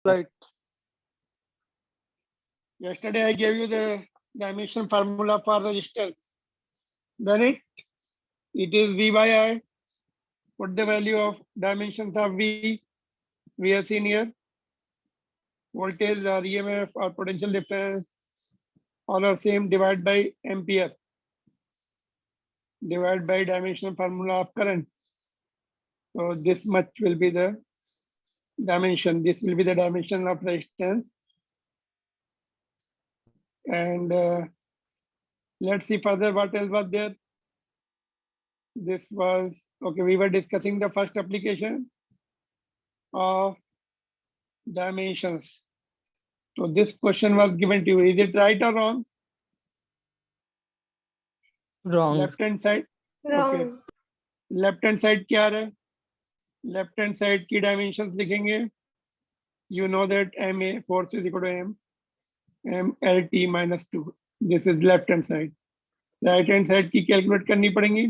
Right. Yesterday I gave you the dimension formula for resistance. Then it is V by I. Put the value of dimensions of V. We have seen here. Voltage or EMF or potential difference all are same. Divide by ampere. Divide by dimensional formula of current. So this much will be the dimension. This will be the dimension of resistance. And let's see further what else was there. This was, okay, we were discussing the first application of dimensions. So this question was given to you. Is it right or wrong? Wrong. Left hand side. Wrong. Okay. Left hand side क्या आ रहा है? Left hand side की dimensions लिखेंगे. You know that ma force is equal to m lt minus 2. This is left hand side. Right hand side की calculate करनी पड़ेगी.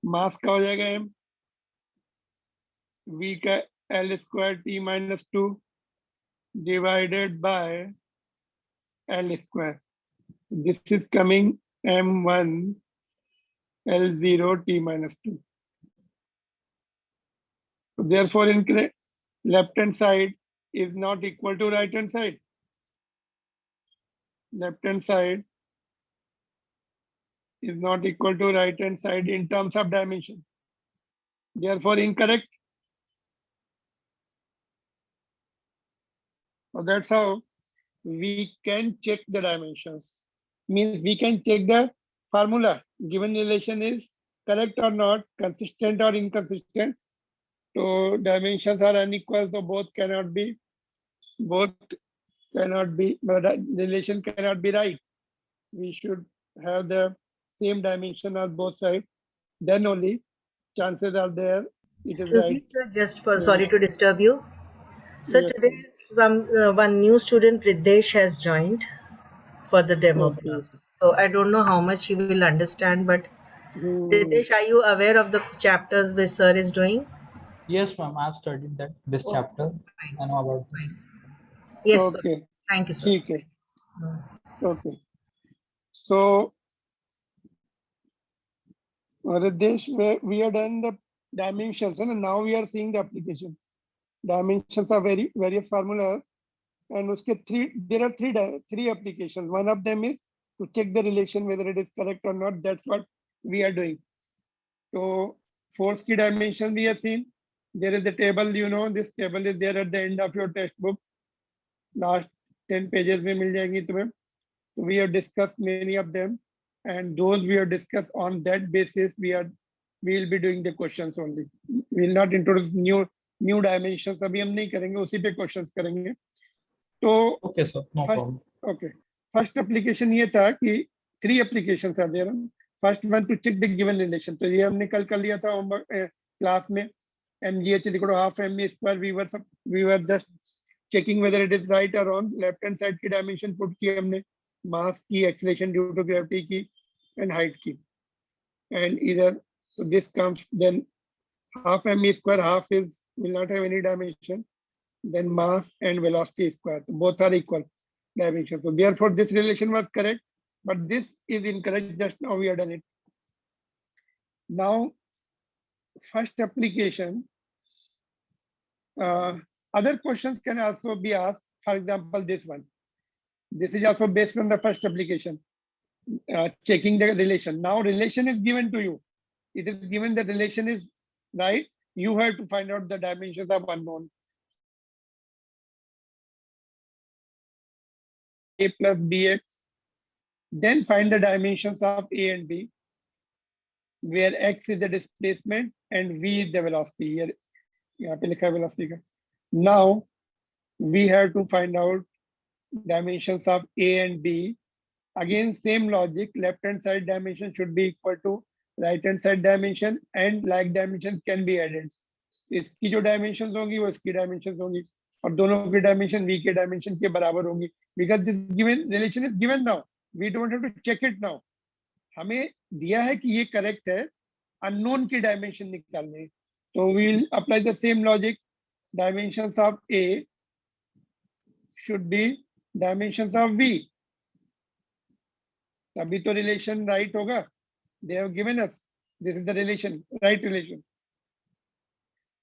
मास का हो जाएगा m, v का l square t minus 2 divided by l square. This is coming m1 L0 t minus 2. So therefore, in left hand side is not equal to right hand side. Left hand side is not equal to right hand side in terms of dimension. Therefore, incorrect. So that's how we can check the dimensions. Means we can check the formula. Given relation is correct or not, consistent or inconsistent. So dimensions are unequal, so both cannot be, relation cannot be right. We should have the same dimension on both sides. Then only chances are there it is Excuse right. me, sir, just for sorry to disturb you. So Yes, today one new student Riddhesh has joined for the demo Okay. class. So I don't know how much he will understand, but Riddhesh, are you aware of the chapters which sir is doing? Yes, ma'am. I've studied this chapter. I know about this. Yes, sir. Okay. Thank you, sir. ठीक है. Okay. So, Riddhesh, we are done the dimensions, and now we are seeing the application. Dimensions are various formulas, and there are three applications. One of them is to check the relation whether it is correct or not. That's what we are doing. So force की dimension we have seen. There is a table, you know, this table is there at the end of your textbook. Last 10 pages में मिल जाएंगी तुम्हें. We have discussed many of them, and those we have discussed. On that basis, we will be doing the questions only. We will not introduce new dimensions. अभी हम नहीं करेंगे, उसी पे questions करेंगे. तो Okay, sir. No problem. Okay. First application ये था कि 3 applications are there. First one to check the given relation. तो ये हमने कल कर लिया था क्लास में. mgh is equal to half ma square. We were just checking whether it is right or wrong. Left hand side की dimension put की हमने. Mass की, acceleration due to gravity की, and height की. And either so this comes, then half ma square, half will not have any dimension. Then mass and velocity square, both are equal dimensions. So therefore this relation was correct, but this is incorrect. Just now we have done it. Now first application, other questions can also be asked. For example, this one. This is also based on the first application, checking the relation. Now relation is given to you. It is given that relation is right. You have to find out the dimensions of unknown. A plus bx. Then find the dimensions of A and B, where x is the displacement and v is the velocity. Here, यहाँ पे लिखा है velocity का. Now we have to find out dimensions of A and B. Again, same logic. Left hand side dimension should be equal to right hand side dimension, and like dimensions can be added. इसकी जो dimensions होंगी वो इसकी dimensions होंगी, और दोनों की dimension v के dimension के बराबर होंगी. Because this given relation is given now. We don't have to check it now. हमें दिया है कि ये correct है, unknown की dimension निकालने. So we will apply the same logic. dimensions of A should be dimensions of V. तभी तो relation right होगा. They have given us. This is the relation, right relation.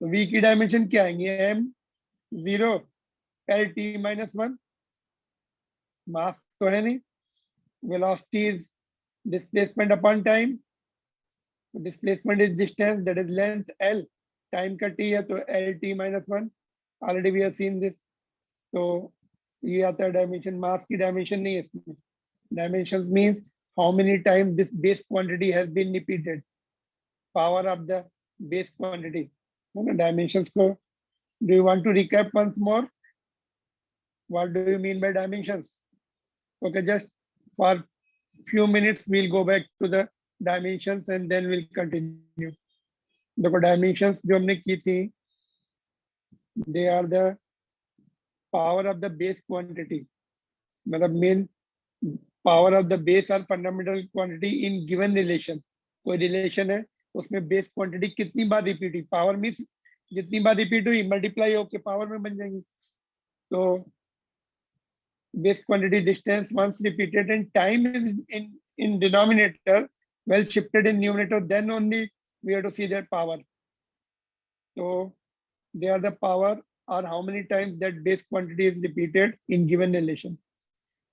तो V की dimension क्या आएंगे? M0 LT minus 1. Mass तो है नहीं. Velocity is displacement upon time. Displacement is distance, that is length L. Time का T है तो LT minus 1. Already we have seen this. तो ये आता है dimension. Mass की dimension नहीं है इसमें. Dimensions means how many times this base quantity has been repeated. Power of the base quantity. Dimensions को. Do you want to recap once more? What do you mean by dimensions? Okay, just for few minutes we'll go back to the dimensions and then we'll continue. देखो dimensions जो हमने की थी, they are the power of the base quantity. मतलब main power of the base or fundamental quantity in given relation. कोई relation है उसमें base quantity कितनी बार repeat हुई. Power means जितनी बार repeat हुई multiply होके power में बन जाएंगी. तो base quantity distance once repeated and time is in denominator, well shifted in numerator, then only we have to see their power. So they are the power or how many times that base quantity is repeated in given relation.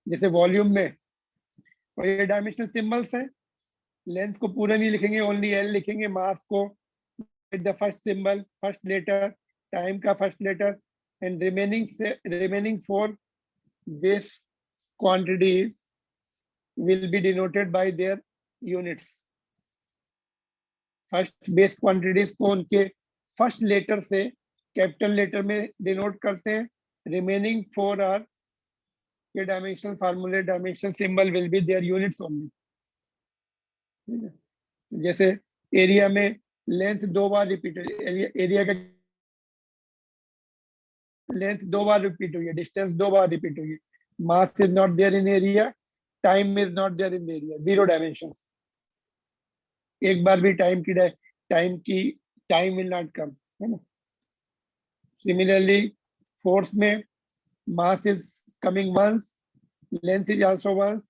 जैसे volume में और ये dimensional symbols हैं. Length को पूरा नहीं लिखेंगे, only L लिखेंगे. मास को the first symbol, first letter, time का first letter and remaining 4 base quantities will be denoted by their units. First base quantities को उनके फर्स्ट लेटर से कैपिटल लेटर में डिनोट करते हैं. रिमेनिंग 4 आर के डायमेंशनल फार्मूले, dimensional symbol will be their units only. जैसे एरिया में लेंथ 2 बार रिपीट हुई, एरिया का लेंथ 2 बार रिपीट हुई है, डिस्टेंस 2 बार रिपीट हुई है. Mass is not there in area, time is not there in area. 0 dimensions. एक बार भी टाइम विल नॉट कम, है ना. सिमिलरली फोर्स में mass is coming once, length is also once,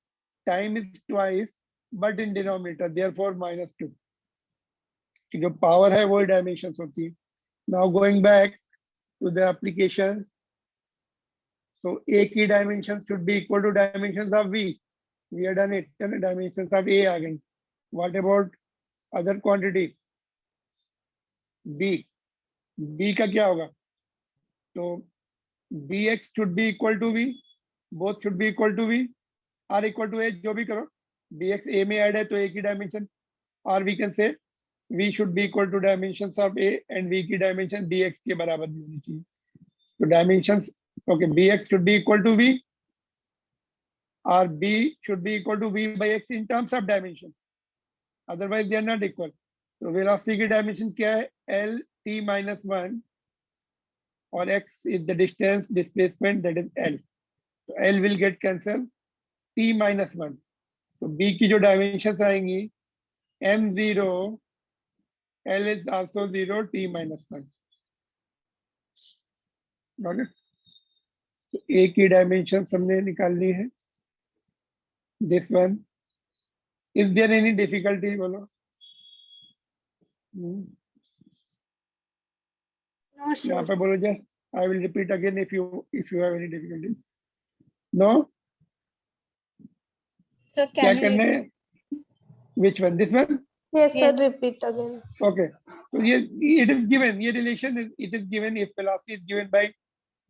time is twice, but in denominator, therefore -2. जो power है वही dimensions होती है. Now going back to the applications, so A की dimensions should be equal to dimensions of V. We have done it. Dimensions of A आ गई. What about other quantity? B. B का क्या होगा? तो Bx should be equal to V. Both should be equal to V. R equal to A, जो भी करो. Bx A में add है तो A की dimension. Or we can say V should be equal to dimensions of A and V की dimension Bx के बराबर भी होनी चाहिए. तो dimensions, okay, Bx should be equal to V. Or B should be equal to V by X in terms of dimension. Otherwise they are not equal. तो velocity की dimension क्या है? L T minus 1. और x is the distance, displacement, that is L. So L will get cancelled. T minus 1. तो B की जो dimensions आएंगी M0, L is also 0, T minus 1. Got it? तो A की dimensions हमने निकालनी है. This one. Is there any difficulty? बोलो. No, sir. यहाँ पे बोलो just. I will repeat again if you have any difficulty. No? So क्या can you करना है? Which one? This one? Yes, Sir, sir. repeat again. Okay. So it is given. ये relation it is given if velocity is given by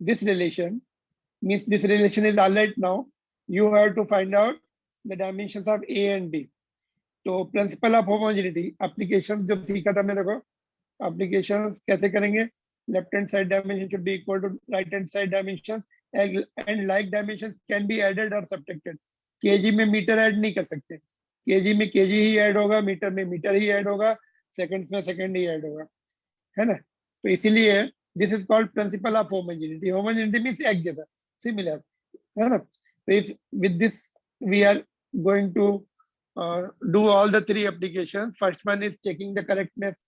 this relation. Means this relation is all right now. You have to find out the dimensions of A and B. तो principle of homogeneity applications जो सीखा था हमने, देखो applications कैसे करेंगे. Left hand side dimension should be equal to right hand side dimensions and like dimensions can be added or subtracted. kg में metre add नहीं कर सकते. kg में kg ही ऐड होगा, मीटर में मीटर ही ऐड होगा, सेकंड्स में सेकंड ही ऐड होगा, है ना. तो इसीलिए this is called principle of homogeneity. Homogeneity means एक जैसा, सिमिलर, है ना. तो if with this we are going to do all the 3 applications. First one is checking the correctness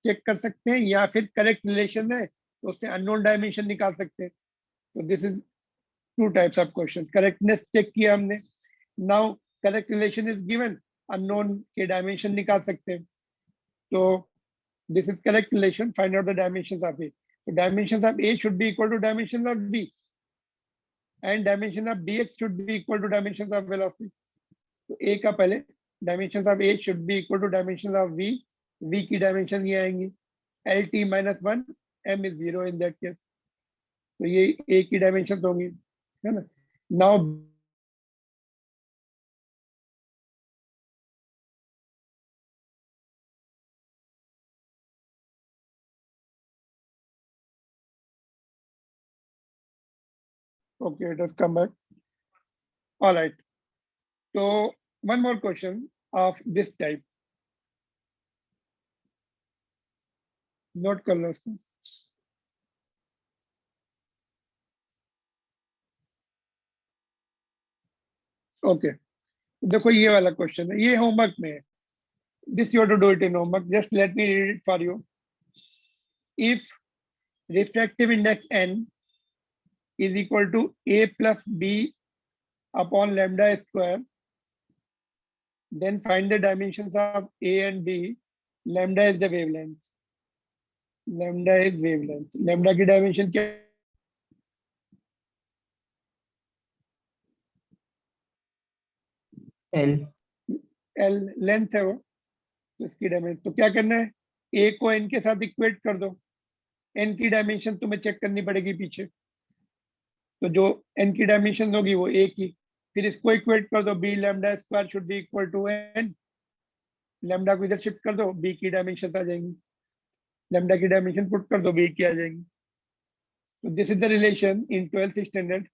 check कर सकते हैं या फिर करेक्ट रिलेशन है तो उससे अननोन डायमेंशन निकाल सकते हैं। तो this is two types of questions. Correctness check किया हमने, now correct relation is given, unknown के डायमेंशन निकाल सकते हैं। तो this is correct relation, find out the dimensions of A. So dimensions of A should be equal to dimensions of B, and dimension of Bx should be equal to dimensions of velocity. So A का पहले dimensions of A should be equal to dimensions of V. V की dimension ये आएंगी LT minus 1, M is 0 in that case. तो ये A की dimensions होंगी, है ना? Now okay, it has come back. All right. So one more question of this type. Note कर लो इसको. Okay. देखो ये वाला क्वेश्चन है, ये होमवर्क में है. This you have to do it in homework. Just let me read it for you. If refractive index n is equal to a plus b upon lambda square, then find the dimensions of a and b. Lambda is the wavelength. Lambda is wavelength. Lambda की dimension क्या? L. L length है वो, तो इसकी dimension. तो क्या करना है, a को n के साथ इक्वेट कर दो. n की डायमेंशन तुम्हें चेक करनी पड़ेगी पीछे, तो जो n की डायमेंशन होगी वो a की, फिर इसको इक्वेट कर दो. b lambda square should be equal to n. Lambda को इधर शिफ्ट कर दो, b की डायमेंशन आ जाएंगी. लैम्डा की डायमेंशन पुट कर दो, b की आ जाएंगी. तो this is the relation in 12th standard.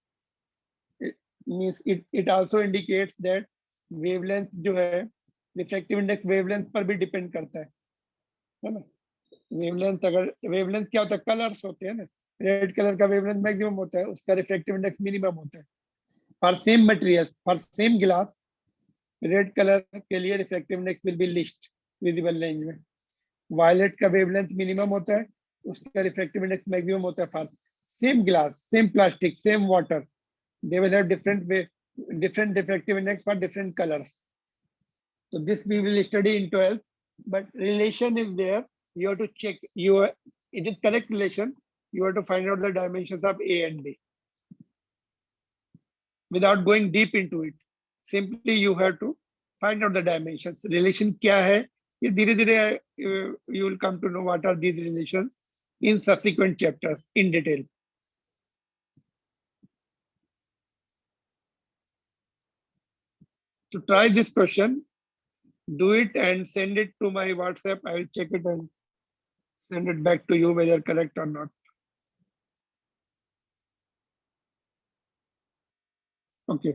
Means it also indicates that wavelength जो है, रिफ्रैक्टिव इंडेक्स वेवलेंथ पर भी डिपेंड करता है ना. वेवलेंथ, अगर वेवलेंथ क्या होता है, कलर्स होते हैं ना. रेड कलर का वेवलेंथ मैक्सिमम होता है, उसका रिफ्रैक्टिव इंडेक्स मिनिमम होता है. For same material, for same glass, red colour के लिए refractive index will be least visible range में. वायलेट का वेवलेंथ मिनिमम होता है, उसका रिफ्रैक्टिव इंडेक्स मैक्सिमम होता है. For same glass, same plastic, same water, they will have different refractive index for different colors. So this we will study in 12th, but relation is there. You have to check it is correct relation. You have to find out the dimensions of A and B without going deep into it. Simply you have to find out the dimensions. Relation क्या है, ये धीरे धीरे you will come to know what are these relations in subsequent chapters in detail. To try this question, do it and send it to my WhatsApp. I will check it and send it back to you whether correct or not. Okay.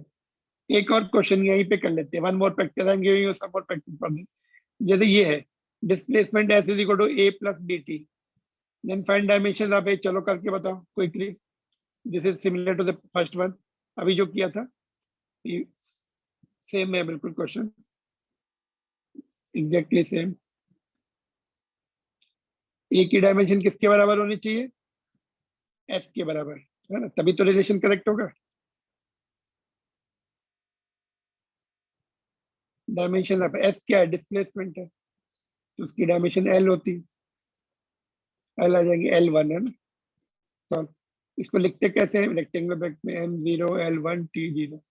एक और question यहीं पे कर लेते हैं. One more practice. I'm giving you some more practice for this. जैसे ये है, displacement S is equal to A plus BT. Then find dimensions of A. चलो करके बताओ quickly. This is similar to the first one. अभी जो किया था, सेम है बिल्कुल क्वेश्चन, एग्जैक्टली सेम. ए की डायमेंशन किसके बराबर होनी चाहिए, एफ के बराबर, है ना, तभी तो रिलेशन करेक्ट होगा. डायमेंशन ऑफ एफ क्या है, डिस्प्लेसमेंट है, तो उसकी डायमेंशन एल होती है. एल आ जाएगी L1, है ना. तो इसको लिखते कैसे हैं, रेक्टेंगुलर ब्रैकेट में M0 L1 T0.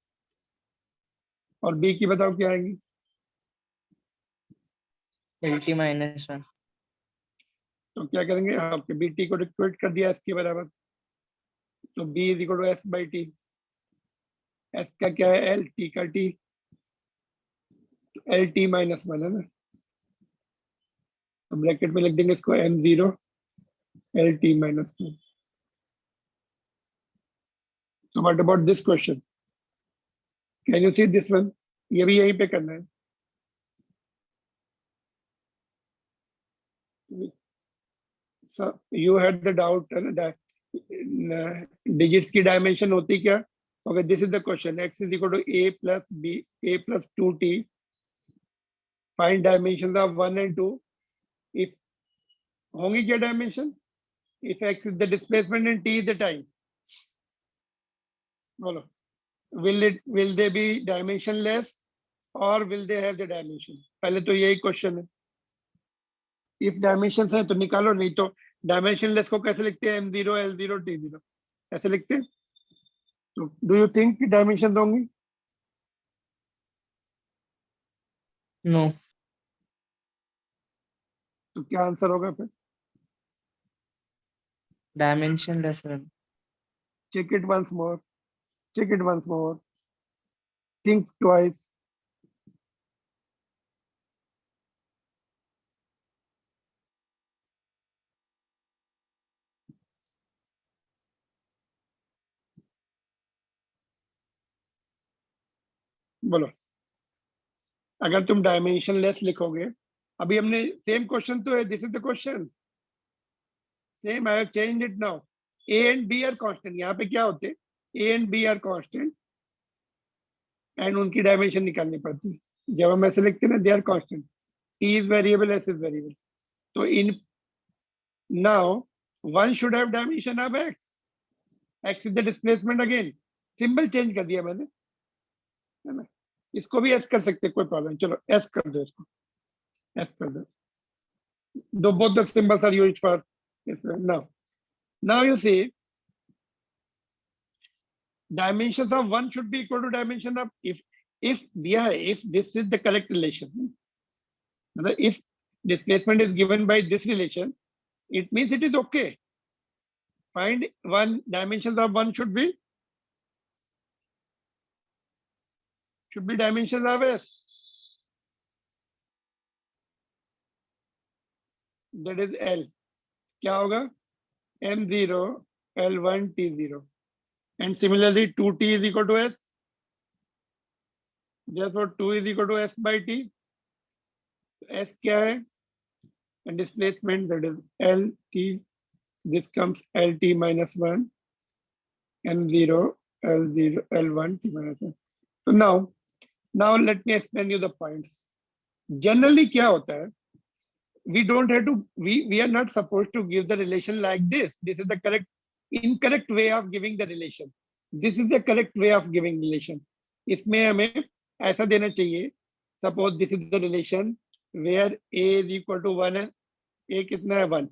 और बी की बताओ क्या आएंगी, LT minus 1. तो क्या करेंगे, आपके बी टी को इक्वेट कर दिया एस के बराबर, तो B is equal to S by T. S का क्या है, एल, टी का टी, एल टी माइनस 1, है ना. तो ब्रैकेट में लिख देंगे इसको M0 L T minus 1. So what about this question? Can you see this one? ये भी यहीं पे करना है. So you had the doubt, digits की dimension होती क्या? Okay, this is the question. X is equal to A plus B, A plus 2T. Find dimensions of 1 and 2. If होंगी क्या dimension? if x is the displacement and t is the time. बोलो, will they be dimensionless or will they have the dimension? पहले तो यही question है. If dimensions है तो निकालो, नहीं तो dimensionless को कैसे लिखते हैं? m0 l0 t0 ऐसे लिखते हैं. तो do you think dimensions होंगी? No. तो क्या आंसर होगा फिर? Dimensionless run. Check it once more. Check it once more. Think twice. बोलो, अगर तुम डायमेंशनलेस लिखोगे, अभी हमने सेम क्वेश्चन तो है, this is the question same, I have changed it now. A and b are constant. यहाँ पे क्या होते हैं? A and b are constant and उनकी डायमेंशन निकालनी पड़ती है. जब हम ऐसे लिखते हैं ना, they are constant, t is variable, s is variable. तो इन now one should have dimension of x. X is the displacement. Again symbol change कर दिया मैंने, है ना. इसको भी एस कर सकते, कोई प्रॉब्लम. चलो एस कर दो, इसको एस कर दो. दो both the symbols are used for this. Now you see dimensions of one should be equal to dimension of, if दिया है, if this is the correct relation, मतलब if displacement is given by this relation, it means it is okay. Find one, dimensions of one should be dimensions of s. That is L. क्या होगा? m0 l1 t0. And similarly 2t is equal to s. Therefore 2 is equal to s by t. S क्या है? And displacement, that is lt. This comes lt minus 1. m0 l0 l1 t minus 1. So now let me explain you the points. Generally क्या होता है? We don't have to, we are not supposed to give the relation like this. This is the incorrect way of giving the relation. This is the correct way of giving relation. इसमें हमें ऐसा देना चाहिए. Suppose this is the relation where a is equal to 1 है. a कितना है? 1,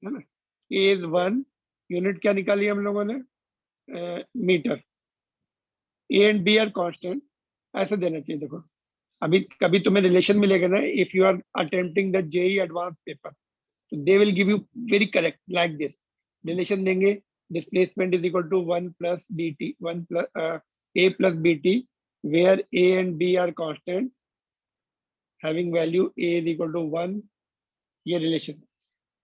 है ना. a is 1. यूनिट क्या निकाली हम लोगों ने? Metre. a and b are constant. ऐसा देना चाहिए. देखो, अभी कभी तुम्हें रिलेशन मिलेगा ना, if you are attempting the JEE advance paper, तो they will give you very correct like this. Relation देंगे, displacement is equal to 1 plus dt, 1 plus a plus bt, where a and b are constant, having value a is equal to 1. ये relation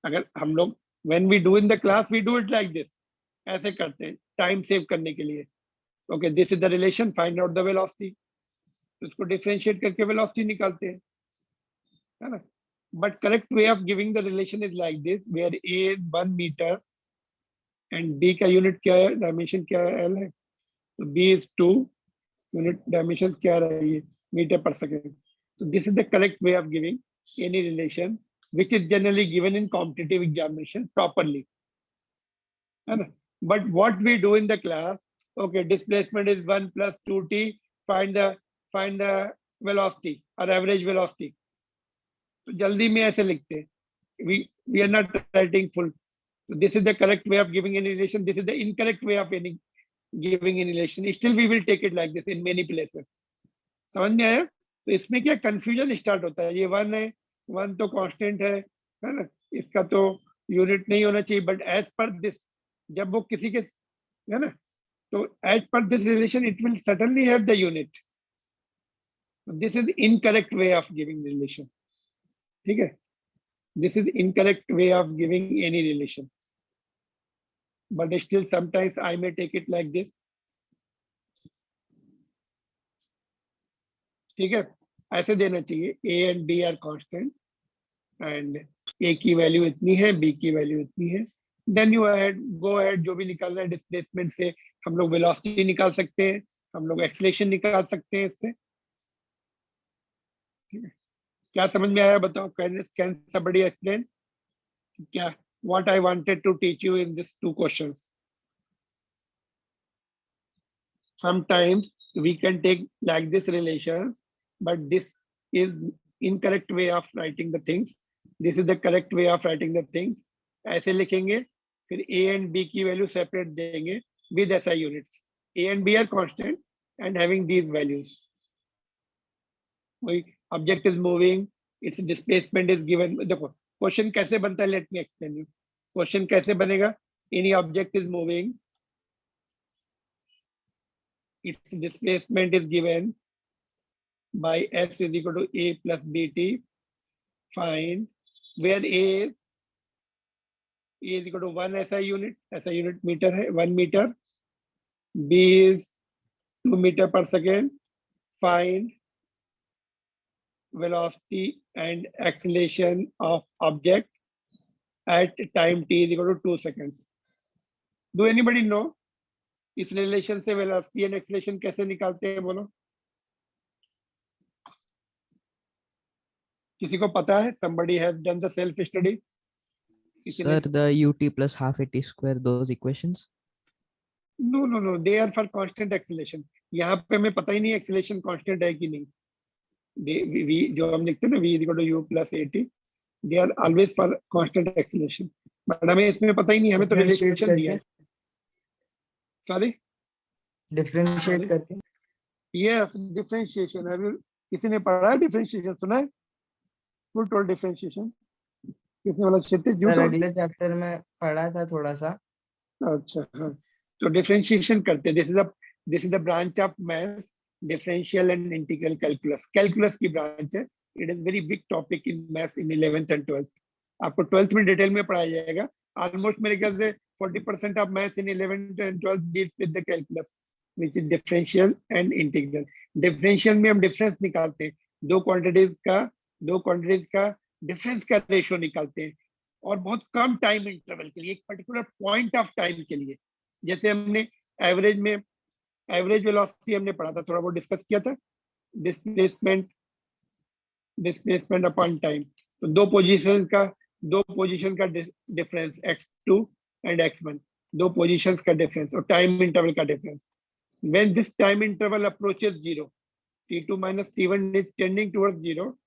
अगर हम लोग when we do in the class, we do it like this. ऐसे करते हैं time save करने के लिए. Okay, this is the relation, find out the velocity. उसको डिफरेंशिएट करके वेलोसिटी निकालते हैं, है ना. But correct way of giving the relation is like this, where a is 1 metre and b का यूनिट क्या है? डायमेंशन क्या है? l है. तो b इज 2. यूनिट डायमेंशन क्या रही है? मीटर पर सेकेंड. तो this is the correct way of giving any relation which is generally given in competitive examination properly, है ना. But what we do in the class, okay, displacement is 1 plus 2t, find the velocity or average velocity. तो जल्दी में ऐसे लिखते हैं. We are not writing full. So this is the correct way of giving any relation. This is the incorrect way of giving any relation. Still we will take it like this in many places. समझ में आया? तो इसमें क्या confusion start होता है. ये 1 है, 1 तो कांस्टेंट है ना, इसका तो यूनिट नहीं होना चाहिए. बट एज पर दिस, जब वो किसी के, है ना, तो एज पर this relation it will certainly have the unit. This is incorrect way of giving relation. ठीक है, this is incorrect way of giving any relation. But still sometimes I may take it like this. ठीक है, ऐसे देना चाहिए. a and b are constant and a की value इतनी है, b की वैल्यू इतनी है. देन यू गो अहेड, जो भी निकालना है डिस्प्लेसमेंट से. हम लोग वेलोसिटी निकाल सकते हैं, हम लोग एक्सेलरेशन निकाल सकते हैं इससे. ठीक है, क्या समझ में आया? बताओ. Can somebody explain? क्या what I wanted to teach you in these two questions. Sometimes we can take like this relation, but this is incorrect way of writing the things. This is the correct way of writing the things. ऐसे लिखेंगे, फिर a and b की value separate देंगे with SI units. A and B are constant and having these values. Object is moving, its displacement is given. देखो question कैसे बनता है, let me explain you. Question कैसे बनेगा? Any object is moving, its displacement is given by S is equal to A plus BT. Find where A is equal to 1 SI unit. SI unit meter है 1 meter. B is 2 meter per second. Find velocity and acceleration of object at time t is equal to 2 seconds. Do anybody know इस relation से velocity and acceleration कैसे निकालते हैं? बोलो, किसी को पता है? somebody has done the self study. Sir, the ut plus half at square, those equations. No, they are for constant acceleration. यहाँ पे हमें पता ही नहीं acceleration constant है कि नहीं. we जो हम लिखते हैं ना, v is equal to u plus at, they are always for constant acceleration. but हमें इसमें पता ही नहीं, हमें तो relation दिया है. Sorry, डिफरेंशिएट करके. yes, differentiation. Have you किसी ने पढ़ा है differentiation? सुना है? Who told differentiation? किसने बोला? क्षितिज सर अगले चैप्टर में पढ़ा था थोड़ा सा. अच्छा, हाँ. तो डिफरेंशिएशन करते हैं. This is the branch of maths, differential and integral calculus. Calculus की ब्रांच है. It is very big topic in maths in 11th and 12th. आपको 12th में डिटेल में पढ़ाया जाएगा. ऑलमोस्ट मेरे ख्याल से 40% of maths in 11th and 12th deals with the calculus, which is differential and integral. Differential में हम डिफरेंस निकालते हैं. दो क्वांटिटीज का डिफरेंस का रेशियो निकालते हैं, और बहुत कम टाइम इंटरवल के लिए, एक पर्टिकुलर पॉइंट ऑफ टाइम के लिए. जैसे हमने एवरेज वेलोसिटी हमने पढ़ा था, थोड़ा बहुत डिस्कस किया था. Displacement upon time. तो दो पोजीशन का डिफरेंस x2 एंड x1, दो पोजीशंस का डिफरेंस और टाइम इंटरवल का difference. When this time interval approaches 0, t2 minus t1 is tending towards 0,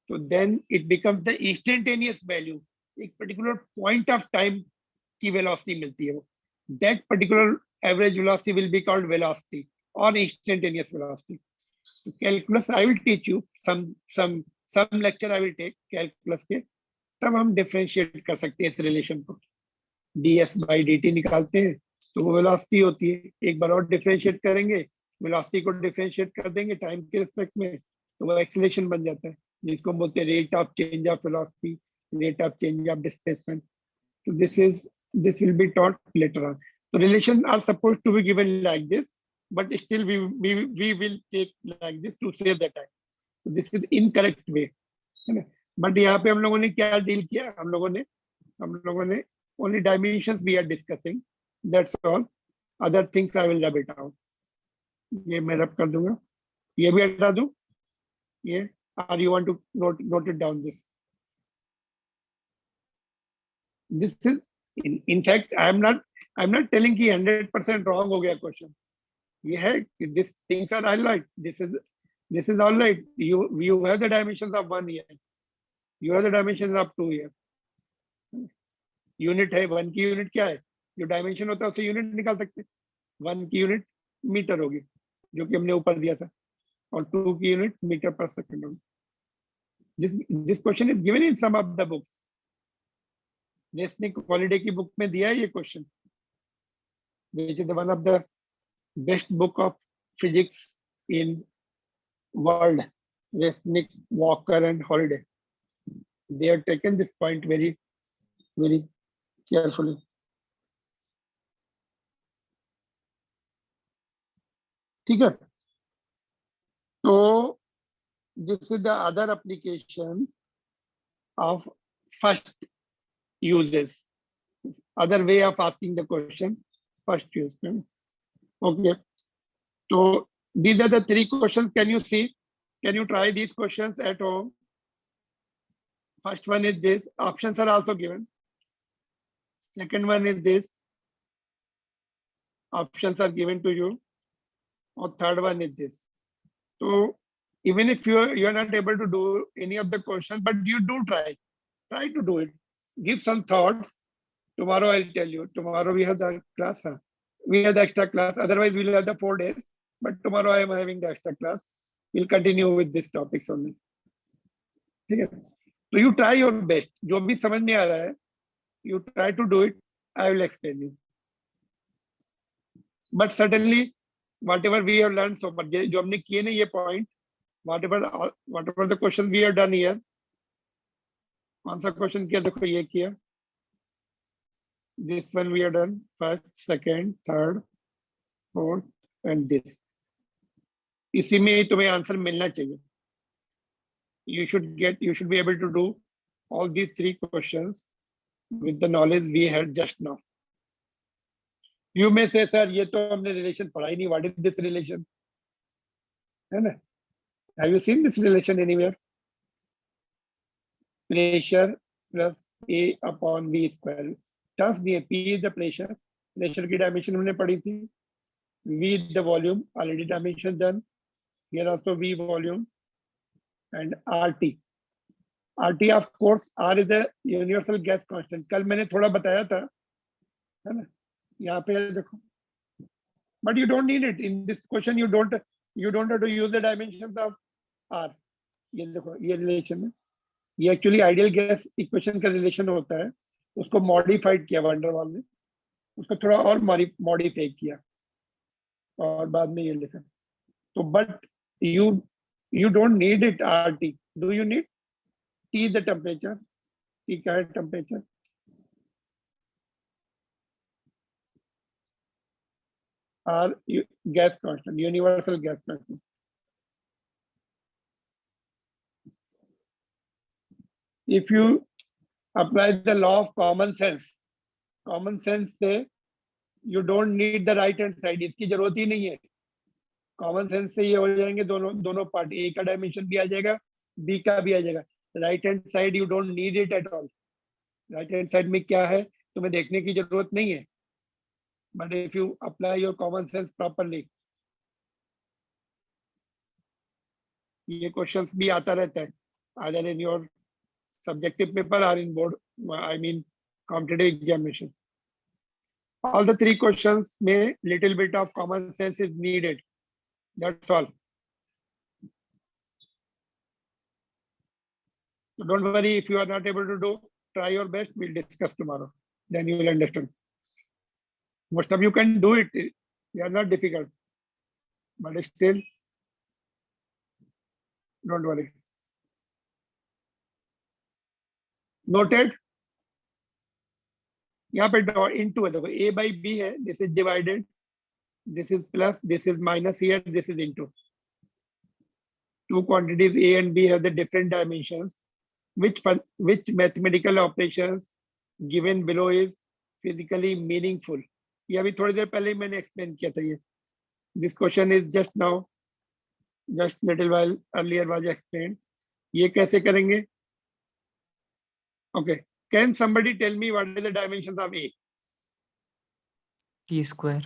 so then it becomes the instantaneous value. एक particular point of time की velocity मिलती है. वो that particular average velocity will be called velocity or instantaneous velocity. So calculus I will teach you some lecture I will take calculus के, तब हम differentiate कर सकते हैं इस relation को. ds by dt निकालते हैं तो वो velocity होती है. एक बार और differentiate करेंगे, velocity को differentiate कर देंगे time के respect में, तो वो acceleration बन जाता है, जिसको बोलते हैं rate of change of velocity, rate of change of displacement. So this will be taught later on. So relations are supposed to be given like this, but still we will take like this to save the time. So this is incorrect way, है ना. But यहाँ पे हम लोगों ने क्या deal किया? हम लोगों ने only dimensions we are discussing. That's all. Other things I will rub it out. ये मैं rub कर दूंगा. ये भी हटा दूं. ये, or you want to note it down this? This is in fact I'm not telling कि 100% wrong हो गया question. ये है कि this things are all right. This is all right. You have the dimensions of 1 year. You have the dimensions of 2 year. Unit है 1 की unit क्या है? जो डायमेंशन होता है उससे यूनिट निकाल सकते हैं. 1 की यूनिट मीटर होगी, जो कि हमने ऊपर दिया था, और 2 की यूनिट मीटर पर सेकंड होगी. This question is given in some of the books. Resnick holiday की बुक में दिया है ये question, which is one of the best book of physics in world. Resnick, Walker and Holiday. They have taken this point very carefully. ठीक है. तो this is the other application of first uses, other way of asking the question, first use. Okay, so these are the 3 questions. Can you see? Can you try these questions at home? First one is this. Options are also given. Second one is this. Options are given to you. Or third one is this. So even if you are not able to do any of the questions, but you do try to do it. Give some thoughts. Tomorrow I'll tell you. Tomorrow we have the class. Huh? We have the extra class. Otherwise we'll have the 4 days. But tomorrow I am having the extra class. We'll continue with this topics only. Okay. So you try your best. जो भी समझ में आ रहा है, you try to do it. I will explain you. But certainly, whatever we have learned so far, जो हमने किए ना ये point, whatever the questions we have done here, कौन सा question किया? देखो ये किया. This one we have done first, second, third, fourth, and this. इसी में तुम्हें आंसर मिलना चाहिए. You should be able to do all these 3 questions with the knowledge we had just now. You may say, sir, ये तो हमने relation पढ़ा ही नहीं. What is this relation? है ना? Have you seen this relation anywhere? Pressure plus A upon V square. Task दिए, P is the pressure. Pressure की dimension हमने पढ़ी थी. V is the volume, already dimension done. Here also V volume and RT. RT of course, R is the universal gas constant. कल मैंने थोड़ा बताया था, है ना? यहाँ पे देखो. But you don't need it in this question. You don't have to use the dimensions of R. ये देखो ये relation है. ये actually ideal gas equation का relation होता है. उसको modified किया वैन डर वाल ने. उसको थोड़ा और modify किया. और बाद में ये लिखा. तो but you don't need it RT. Do you need? T is the temperature. T क्या है temperature? R gas constant, universal gas constant. If you apply the law of common sense से you don't need the right hand side. इसकी जरूरत ही नहीं है. Common sense से ये हो जाएंगे दोनों पार्ट. ए का डायमेंशन भी आ जाएगा, बी का भी आ जाएगा. Right hand side you don't need it at all. Right hand side में क्या है तुम्हें देखने की जरूरत नहीं है. But if you apply your common sense properly, ये क्वेश्चंस भी आता रहता है either in your subjective paper और in board, I mean competitive examination. All the 3 questions में little bit of common sense is needed. That's all. So don't worry if you are not able to do. Try your best. We'll discuss tomorrow. Then you will understand. Most of you can do it. You are not difficult, but still, don't worry. Noted. यहाँ पे into है देखो. A by B है. This is divided. This is plus, this is minus here, this is into. 2 quantities A and B have the different dimensions. Which mathematical operations given below is physically meaningful? ये अभी थोड़ी देर पहले मैंने explain किया था ये. This question is just now, just little while earlier was explained. ये कैसे करेंगे? Okay. Can somebody tell me what are the dimensions of A? T square.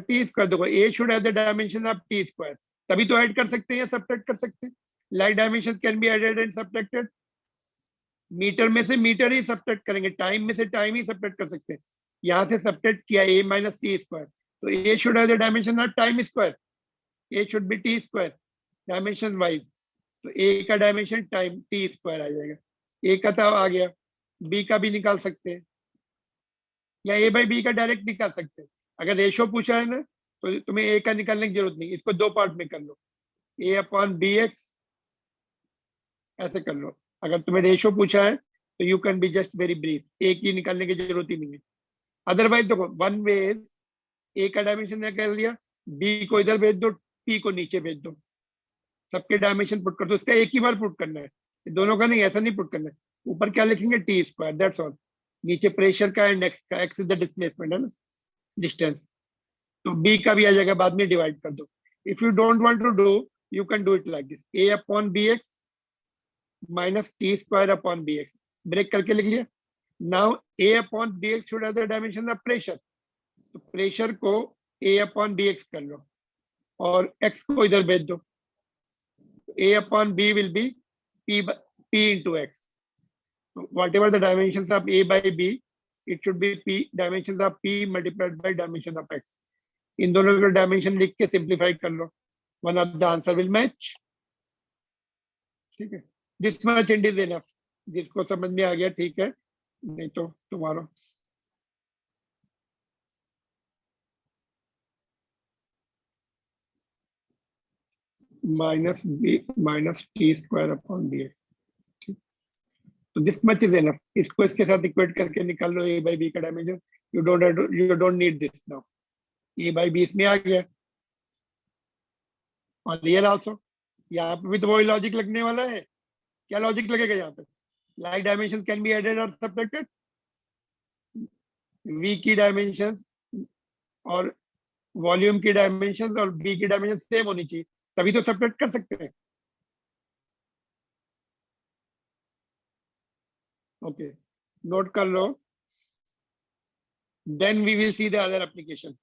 T square देखो. A should have the dimensions of T square. तभी तो add कर सकते हैं या सब्ट्रैक्ट कर सकते हैं. Like dimensions can be added and subtracted. Metre में से मीटर ही सब्ट्रैक्ट करेंगे, टाइम में से टाइम ही सब्ट्रैक्ट कर सकते हैं. यहाँ से सब्ट्रैक्ट किया A minus T square. तो A should have the dimension of time square. A should be T square dimension wise. तो A का डायमेंशन टाइम T square आ जाएगा. A का तो आ गया. B का भी निकाल सकते हैं या A by B का डायरेक्ट निकाल सकते हैं. अगर रेशो पूछा है ना तो तुम्हें A का निकालने की जरूरत नहीं. इसको 2 पार्ट में कर लो. A upon BX ऐसे कर लो. अगर तुम्हें रेशो पूछा है तो you can be just very brief. A की निकालने की जरूरत ही नहीं है. अदरवाइज देखो वन वे A का डायमेंशन क्या कर लिया, B को इधर भेज दो, P को नीचे भेज दो. सबके डायमेंशन पुट कर दो. इसका एक ही बार पुट करना है, दोनों का नहीं, ऐसा नहीं पुट करना है. ऊपर क्या लिखेंगे T स्क्वायर, दैट्स ऑल. नीचे प्रेशर का एंड एक्स का. एक्स इज द डिस्प्लेसमेंट है ना, डिस्टेंस. तो B का भी आ जाएगा, बाद में डिवाइड कर दो. If you don't want to do you can do it like this. A upon BX minus T square upon BX. Break करके लिख लिया. Now a upon bx should have the dimensions of pressure. तो pressure को a upon bx कर लो और x को इधर भेज दो. a upon b will be p into x. Whatever the dimensions of a by b, it should be p dimensions of p multiplied by dimension of x. इन दोनों के dimension लिख के सिंप्लीफाई कर लो. One of the answer will match. ठीक है. This much it is enough. जिसको समझ में आ गया ठीक है, नहीं तो तुम्हारा minus b minus t square upon dx. तो this much is enough. इसको इसके साथ इक्वेट करके निकाल लो a by b का dimension. You don't need this now. a by b इसमें आ गया. और here also, यहाँ पे भी तो वही लॉजिक लगने वाला है. क्या लॉजिक लगेगा यहाँ पे? Like dimensions can be added or subtracted. v की डायमेंशंस और वॉल्यूम की डायमेंशंस और b की डायमेंशन सेम होनी चाहिए, तभी तो सब्ट्रैक्ट कर सकते हैं. ओके, नोट कर लो. Then we will see the other application.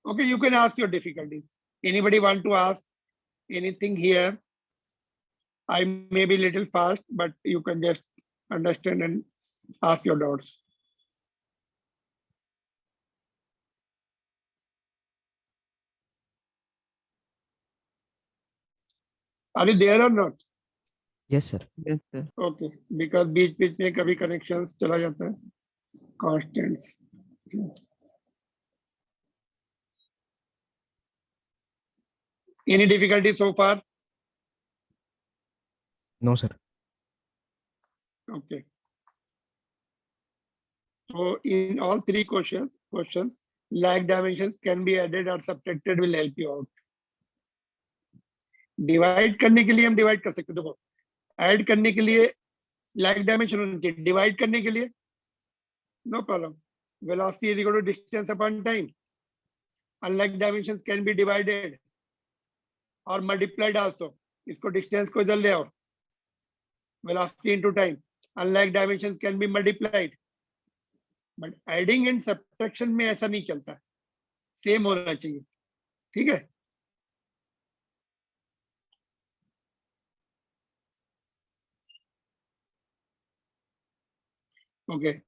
Okay, you can ask your difficulties. Anybody want to ask anything here? I may be little fast, but you can just understand and ask your doubts. Are you there or not? Yes, sir. Yes, sir. Okay, because बीच बीच में कभी connections चला जाता है. Constants. Any difficulty so far? No, sir. Okay. So in all three questions, like dimensions can be added or subtracted will help you out. Divide करने के लिए हम divide कर सकते हैं. देखो, add करने के लिए like dimension होनी चाहिए. Divide करने के लिए no problem. Velocity is equal to distance upon time. Unlike dimensions can be divided or multiplied also. इसको distance को इधर ले आओ. Velocity into time. Unlike dimensions can be multiplied. But adding and subtraction में ऐसा नहीं चलता. Same होना चाहिए. ठीक है? Okay.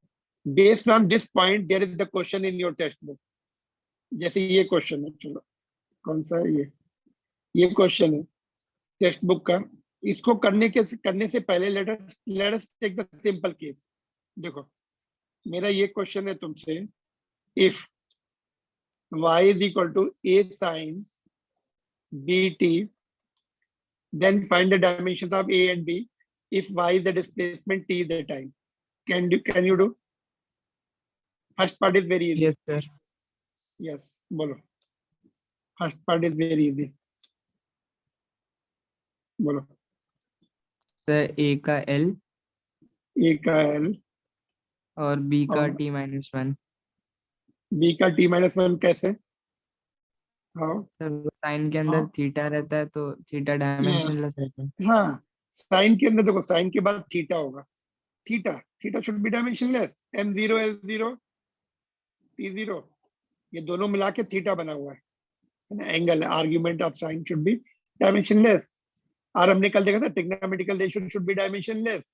Based on this point, there is the question in your textbook. जैसे ये क्वेश्चन है, चलो कौन सा है ये क्वेश्चन है टेक्स्ट बुक का. इसको करने से पहले let us take the simple case. देखो मेरा ये क्वेश्चन है तुमसे, if y is equal to a sin bt, then find the dimensions of a and b if y is the displacement, t is the time. Can you do? First part is very easy. Yes, sir. Yes, बोलो. First part is very easy. बोलो. Sir a का l A का L और b का और t-1. B का t-1 कैसे? हाँ सर साइन के अंदर हाँ थीटा रहता है तो थीटा डायमेंशनलेस रहता है. हाँ. साइन के अंदर देखो, साइन के बाद थीटा होगा. Theta should be dimensionless. m0 l0 t0 ये दोनों मिला के थीटा बना हुआ है. Angle argument of sine should be dimensionless. और हमने कल देखा था trigonometrical ratio should be dimensionless.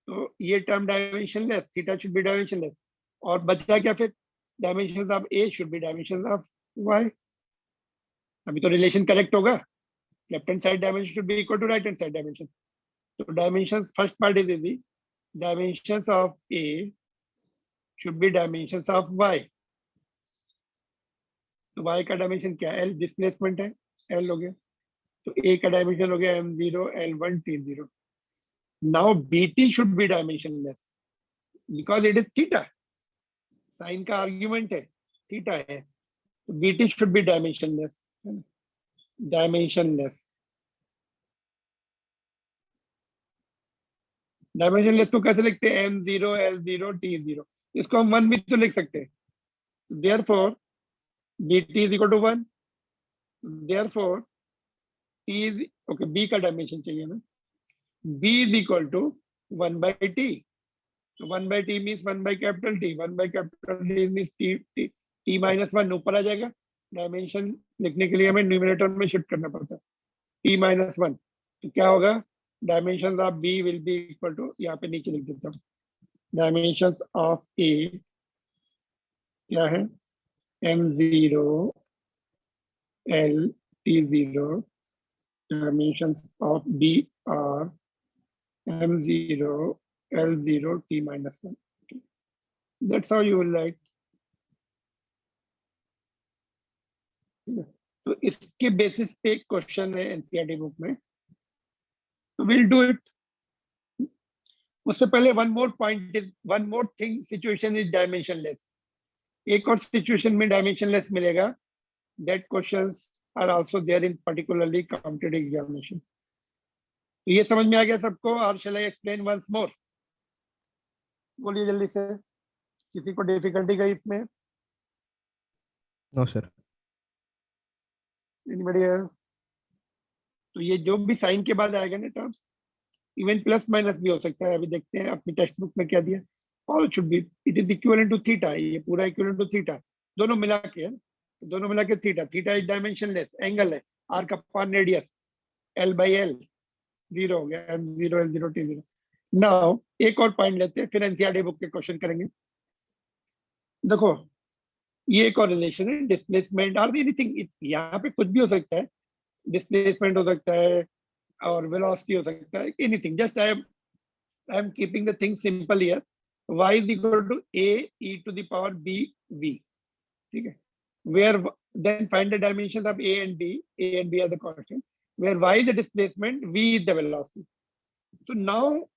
तो ये term dimensionless, theta should be dimensionless. और बचा क्या फिर? Dimensions of a should be dimensions of y. अभी तो रिलेशन करेक्ट होगा. Left hand side dimension should be equal to right hand side dimension. तो dimensions first part is easy. Dimensions of a should be dimensions of Y. तो Y का dimension क्या है? L displacement है, L हो गया. तो ए का डायमेंशन हो गया m0 l1 t0. Now bt should be dimensionless because it is theta. Sine का आर्ग्यूमेंट है, थीटा है. तो bt should be dimensionless. Dimensionless को कैसे लिखते हैं? m0 l0 t0. इसको हम 1 भी तो लिख सकते हैं. Therefore bt is equal to 1. therefore t is okay, b का डायमेंशन चाहिए ना, b is equal to 1 by t. So 1 by t means 1 by capital T. 1 by capital T means t minus 1 ऊपर आ जाएगा. डायमेंशन लिखने के लिए हमें numerator में शिफ्ट करना पड़ता है. t minus 1. तो क्या होगा? Dimensions of b will be equal to, यहाँ पे नीचे लिख देता हूँ, डायमेंशंस ऑफ a क्या है? m0 l t0. Dimensions of b are m0 l0 t minus 1. That's how you will write. तो इसके बेसिस पे एक क्वेश्चन है एनसीईआरटी बुक में, तो विल डू इट. उससे पहले one more thing, situation is dimensionless. एक और सिचुएशन में डायमेंशनलेस मिलेगा. That questions are also there in particularly counted examination. तो ये समझ में आ गया सबको, और शैल आई एक्सप्लेन वंस मोर? बोलिए जल्दी से, किसी को डिफिकल्टी गई इसमें? No, sir. Anybody else? तो ये जो भी साइन के बाद आएगा ना टर्म्स, इवन प्लस माइनस भी हो सकता है. अभी देखते हैं अपनी टेक्स्ट बुक में क्या दिया. All should be, it is equivalent to theta. ये पूरा इक्विवेलेंट टू थीटा, दोनों मिला के, दोनों मिला के theta. Theta is dimensionless angle है, arc upon radius, l by l 0 हो गया, m0 l0 t0. नाउ एक और पॉइंट लेते हैं, फिर एनसीईआरटी बुक के क्वेश्चन करेंगे. देखो ये एक और रिलेशन है, डिस्प्लेसमेंट और एनीथिंग. यहाँ पे कुछ भी हो सकता है, डिस्प्लेसमेंट हो सकता है और वेलोसिटी हो सकता है, anything. Just I am keeping the thing simple here. y is equal to a e to the power b v. ठीक है, where then find the dimensions of a and b are the constant, where y is the displacement, v is the velocity. So now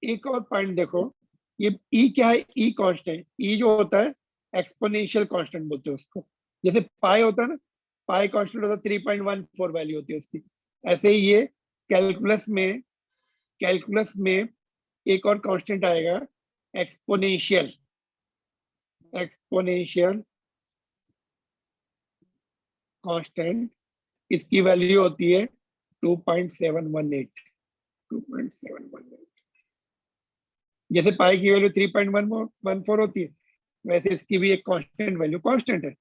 एक और point देखो, ये e क्या है? e constant. e जो होता है एक्सपोनेंशियल कांस्टेंट बोलते हैं उसको. जैसे पाई होता है ना, पाई कांस्टेंट होता है 3.14 वैल्यू होती है उसकी. ऐसे ही ये कैलकुलस में एक और कांस्टेंट आएगा, एक्सपोनेंशियल कांस्टेंट. इसकी वैल्यू होती है 2.718. जैसे पाई की वैल्यू 3.14 होती है, वैसे इसकी भी एक कांस्टेंट वैल्यू कांस्टेंट है.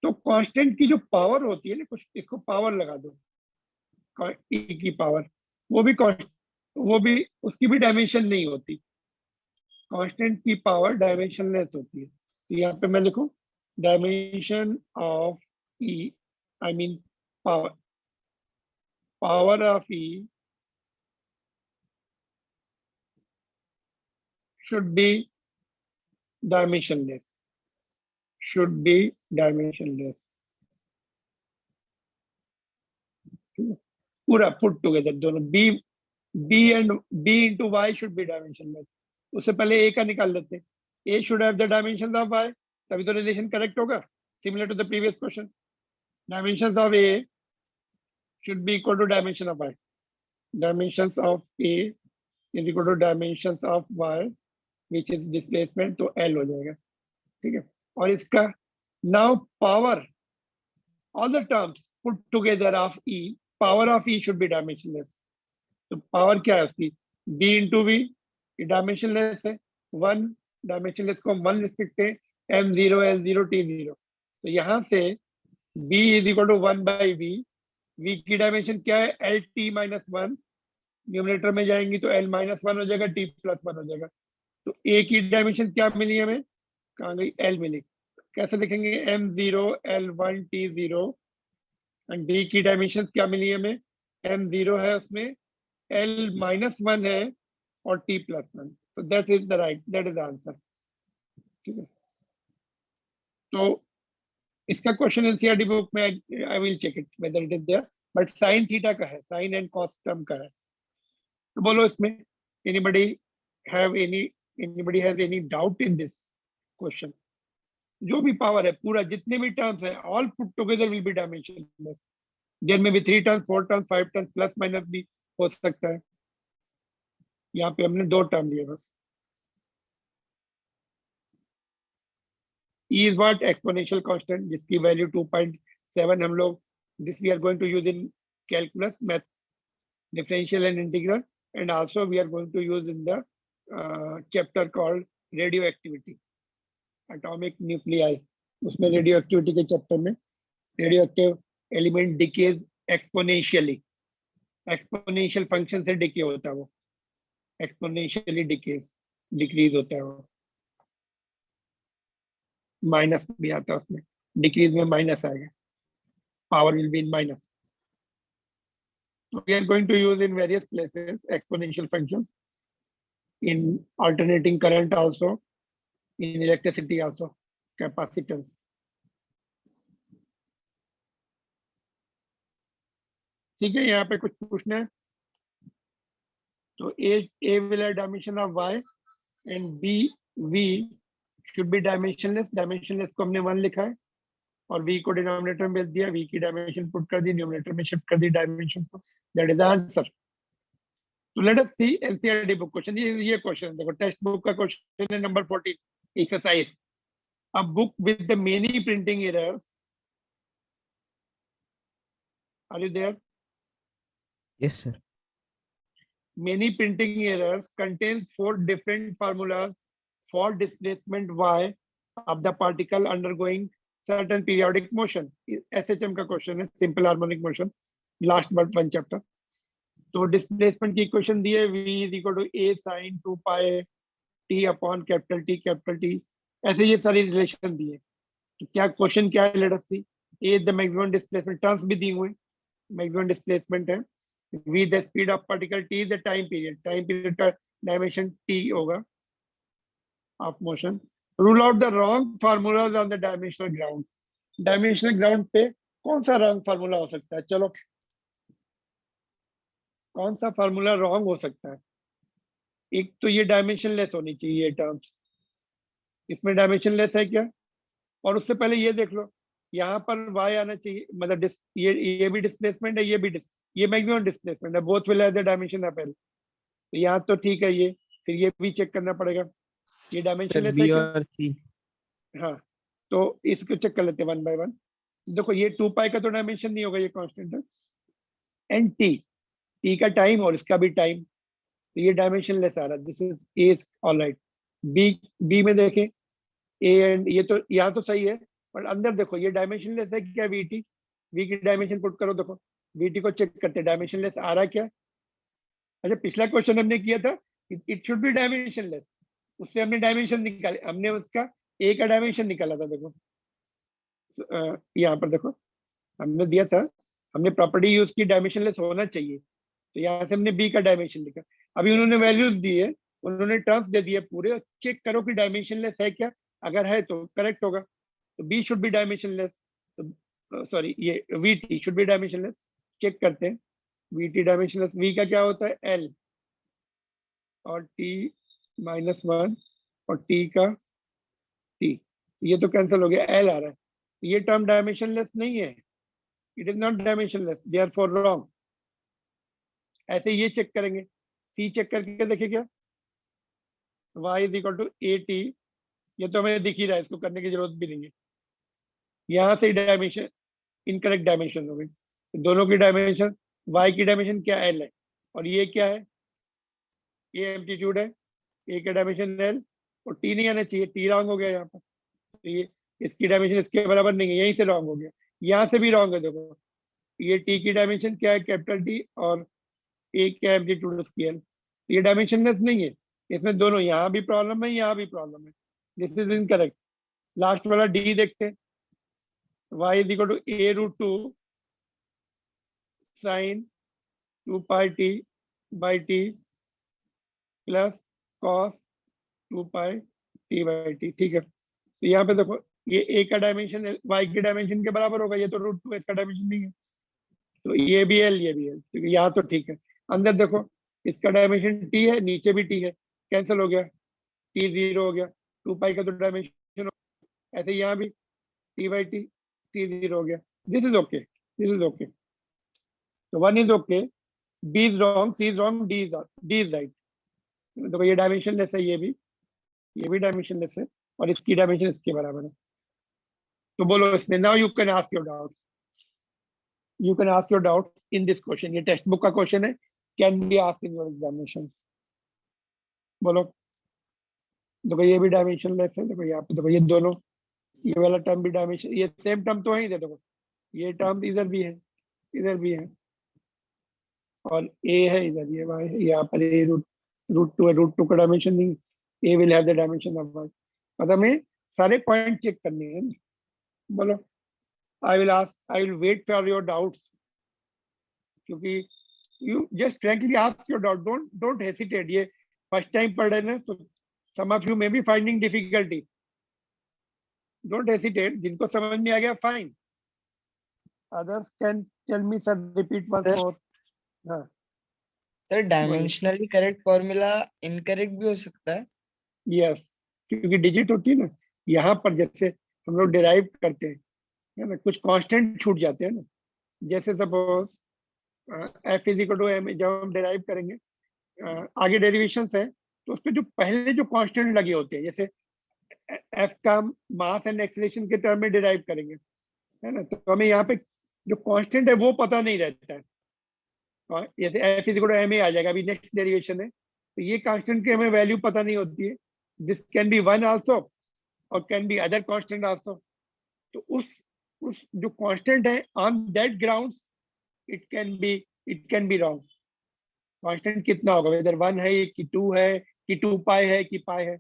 तो कांस्टेंट की जो पावर होती है ना, कुछ इसको पावर लगा दो, e की पावर, वो भी उसकी भी डायमेंशन नहीं होती. कांस्टेंट की पावर डायमेंशनलेस होती है. तो यहाँ पे मैं लिखूं, dimension of e, I mean power of e should be dimensionless. पूरा पुट टुगेदर दोनों, b and b into y should be dimensionless. उससे पहले a का निकाल लेते हैं. a should have the dimensions of y, तभी तो रिलेशन करेक्ट होगा. Similar to the previous question, dimensions of a should be equal to dimension of y. Dimensions of a is equal to dimensions of y, which is displacement, तो l हो जाएगा. ठीक है, और इसका now power, all the terms put together of e, power of e should be dimensionless. तो power क्या है उसकी? b into v, ये डायमेंशनलेस है. 1 डायमेंशनलेस को हम 1 लिख सकते हैं, m0 l0 t0. तो यहाँ से b is equal to 1 by v. v की डायमेंशन क्या है? lt minus 1. न्यूमरेटर में जाएंगी तो l minus 1 हो जाएगा, t plus 1 हो जाएगा. तो a की डायमेंशन क्या मिली हमें? कहाँ गई? l मिली. कैसे लिखेंगे? m0 l1 t0. And d की डायमेंशन क्या मिली हमें? m0 है, उसमें l minus 1 है और t plus 1. तो that is the answer. ठीक है, तो इसका क्वेश्चन एनसीईआरटी बुक में I will check it whether it is there, but sine theta का है, साइन एंड कॉस टर्म का है. तो बोलो इसमें anybody has any doubt in this question? जो भी पावर है, पूरा जितने भी टर्म्स है, all put together will be dimensionless. There में भी 3 terms, 4 terms, 5 terms, plus minus भी हो सकता है. यहाँ पे हमने 2 टर्म लिए बस. E is what? Exponential constant, जिसकी वैल्यू 2.7 हम लोग This we are going to use in calculus, math, differential and integral, and also we are going to use in the chapter called radioactivity, atomic nuclei. उसमें radioactivity के chapter में radioactive element decays exponentially, exponential function से decay होता है वो, exponentially decays, decrease होता है वो, माइनस भी आता है उसमें, डिक्रीज में माइनस आएगा, power will be in minus. So we are going to use in various places exponential functions, in alternating current also, in electricity also, capacitance. ठीक है, यहाँ पे कुछ पूछना है तो A will have dimension of y and B V should be dimensionless. Dimensionless को हमने 1 लिखा है और v को डिनोमिनेटर में भेज दिया, v की डायमेंशन पुट कर दी, न्यूमरेटर में शिफ्ट कर दी डायमेंशन को, दैट इज द आंसर. तो let us see NCERT book question. ये क्वेश्चन देखो, टेक्स्ट बुक का क्वेश्चन है number 14 exercise. A book with the many printing errors, are you there? Yes, sir. Many printing errors contains 4 different formulas for displacement y of the particle undergoing certain periodic motion. SHM का question है, simple harmonic motion, last but 1 chapter. तो displacement की equation दी है, v is equal to a sin 2 pi t upon capital T. ऐसे ये सारी relation दी है. तो क्या क्वेश्चन क्या है, let us see. a is the maximum displacement, terms भी दी हुए, मैक्सिमम डिस्प्लेसमेंट है. v the speed of particle, t is the time period का डायमेंशन t होगा of motion. Rule out the wrong formulas on the dimensional ground. Dimensional ground पे कौन सा wrong formula हो सकता है? चलो, कौन सा फार्मूला रॉन्ग हो सकता है? एक तो ये डायमेंशनलेस होनी चाहिए ये टर्म्स, इसमें डायमेंशनलेस है क्या? और उससे पहले ये देख लो, यहाँ पर y आना चाहिए, मतलब ये भी डिस्प्लेसमेंट है, ये मैक्सिमम डिस्प्लेसमेंट है, both will have the dimension of L. तो यहाँ तो ठीक है ये, फिर ये भी चेक करना पड़ेगा, ये डायमेंशनलेस है बी क्या? और सी. हाँ, तो इसको चेक कर लेते हैं 1 by 1. देखो ये 2 पाई का तो डायमेंशन नहीं होगा, ये कांस्टेंट है. एंड टी का टाइम और इसका भी टाइम, तो ये डायमेंशनलेस आ रहा है. This is a alright. B में देखें ए एंड ये तो यहाँ तो सही है, पर अंदर देखो ये डायमेंशनलेस है क्या? वी की डायमेंशन पुट करो, देखो वी को चेक करते हैं डायमेंशनलेस आ रहा है क्या? अच्छा, पिछला क्वेश्चन हमने किया था इट शुड बी डायमेंशनलेस, उससे हमने डायमेंशन निकाले, हमने उसका ए का डायमेंशन निकाला था. देखो यहाँ पर देखो हमने दिया था, हमने प्रॉपर्टी यूज की डायमेंशनलेस होना चाहिए, तो यहाँ से हमने बी का डायमेंशन लिखा. अभी उन्होंने वैल्यूज दी है, उन्होंने टर्म्स दे दिए पूरे, चेक करो कि डायमेंशनलेस है क्या, अगर है तो करेक्ट होगा. तो B should be dimensionless, sorry ये V T should be dimensionless. Check करते हैं वी टी डायमेंशनलेस. वी का क्या होता है? एल और टी -1 और टी का टी, ये तो कैंसिल हो गया, एल आ रहा है. ये टर्म डायमेंशनलेस नहीं है, it is not dimensionless, therefore wrong. ऐसे ये चेक करेंगे, सी चेक करके देखिए क्या, y is equal to A T, ये तो हमें दिख ही रहा है, इसको करने की जरूरत भी नहीं है. यहाँ से डायमेंशन इनकरेक्ट डायमेंशन हो गई, दोनों की डायमेंशन, y की डायमेंशन क्या l है और ये क्या है, ये एम्पलीट्यूड है, a का डायमेंशन l और t नहीं आना चाहिए, t रॉन्ग हो गया यहाँ पर. तो ये इसकी डायमेंशन इसके बराबर नहीं है, यहीं से रॉन्ग हो गया, यहाँ से भी रॉन्ग है. देखो ये t की डायमेंशन क्या है, कैपिटल T, और a क्या एम्पलीट्यूड उसकी l. ये डायमेंशनलेस नहीं है, इसमें दोनों, यहाँ भी प्रॉब्लम है, यहाँ भी प्रॉब्लम है. This is incorrect. लास्ट वाला डी देखते हैं, y is equal to a√2 sine 2 pi t by t plus cos 2 pi t by t. ठीक है, तो यहाँ पे देखो ये a का डायमेंशन y के डायमेंशन के बराबर होगा, ये तो √2 इसका डायमेंशन नहीं है, तो ये भी l ये भी l, क्योंकि यहाँ तो ठीक है. अंदर देखो इसका डायमेंशन t है, नीचे भी t है, कैंसिल हो गया, t 0 हो गया, 2 पाई का तो डायमेंशन. ऐसे यहाँ भी t by t 0 हो गया. This is okay, this is okay. तो 1 is okay, b is wrong, c is wrong, d is right. देखो ये डायमेंशनलेस है, ये भी डायमेंशनलेस है, और इसकी डायमेंशन इसके बराबर है. तो बोलो इसमें, now you can ask your doubt. you can ask your doubts in this question. ये टेक्स्ट बुक का क्वेश्चन है, can be asked in your examinations. बोलो, देखो ये भी डायमेंशनलेस है, देखो यहाँ पे देखो ये दोनों, ये वाला टर्म भी डायमेंशन, ये सेम टर्म तो है ही, देखो ये टर्म इधर भी है, इधर भी है, और a है इधर, ये y है, यहाँ पर ये रूट टू का डायमेंशन नहीं, a will have the dimension of y. मतलब हमें सारे पॉइंट चेक करने हैं. बोलो, I will wait for your doubts, क्योंकि you just frankly ask your doubt, don't hesitate. ये फर्स्ट टाइम पढ़ रहे हैं तो some of you may be finding difficulty. Don't hesitate. जिनको समझ में आ गया fine. Others can tell me, sir, repeat once Sir. more. हाँ, sir dimensionally correct formula incorrect भी हो सकता है. yes, क्योंकि डिजिट होती है ना, यहाँ पर जैसे हम लोग डिराइव करते हैं, है ना, कुछ कांस्टेंट छूट जाते हैं ना. जैसे suppose f is equal to m, जब हम डिराइव करेंगे, आगे डेरिवेशंस है, तो उसके जो पहले जो कांस्टेंट लगे होते हैं, जैसे f का मास एंड एक्सेलरेशन के टर्म में डिराइव करेंगे, है ना, तो हमें यहाँ पे जो कांस्टेंट है वो पता नहीं रहता है. जैसे f is equal to m आ जाएगा, अभी नेक्स्ट डेरिवेशन है, तो ये कांस्टेंट की हमें वैल्यू पता नहीं होती है. दिस कैन बी 1 आल्सो और can be other constant also. तो उस जो कांस्टेंट है, on that grounds it can be wrong. Constant कितना होगा, वेदर 1 है कि 2 है कि 2 पाई है कि पाई है,